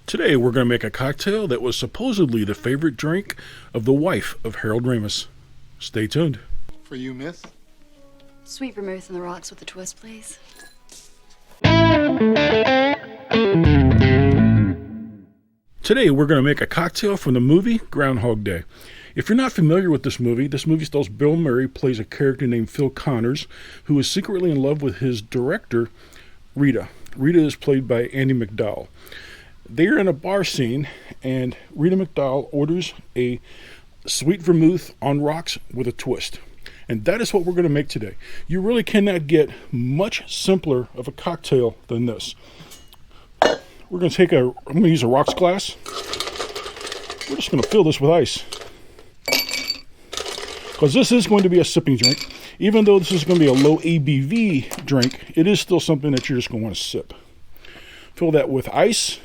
Today we're going to make a cocktail that was supposedly the favorite drink of the wife of Harold Ramis. Stay tuned. For you, miss? Sweet vermouth on the rocks with a twist, please. Today we're going to make a cocktail from the movie Groundhog Day. If you're not familiar with this movie stars Bill Murray plays a character named Phil Connors, who is secretly in love with his director, Rita. Rita is played by Andie MacDowell. They're in a bar scene, and Rita MacDowell orders a sweet vermouth on rocks with a twist. And that is what we're going to make today. You really cannot get much simpler of a cocktail than this. We're going to I'm going to use a rocks glass. We're just going to fill this with ice, because this is going to be a sipping drink. Even though this is going to be a low ABV drink, it is still something that you're just going to want to sip. Fill that with ice.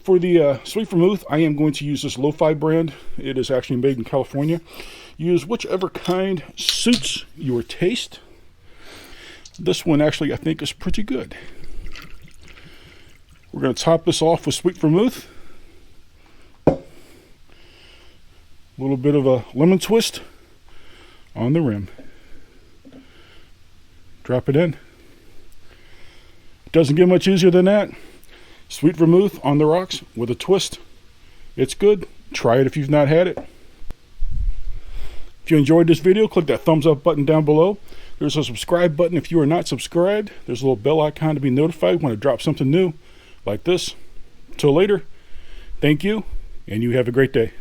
For the sweet vermouth, I am going to use this Lo-Fi brand. It is actually made in California. Use whichever kind suits your taste. This one actually I think is pretty good. We're going to top this off with sweet vermouth. A little bit of a lemon twist on the rim. Drop it in. Doesn't get much easier than that. Sweet vermouth on the rocks with a twist. It's good. Try it if you've not had it. If you enjoyed this video, click that thumbs up button down below. There's a subscribe button if you are not subscribed. There's a little bell icon to be notified when I drop something new like this. Till later, thank you, and you have a great day.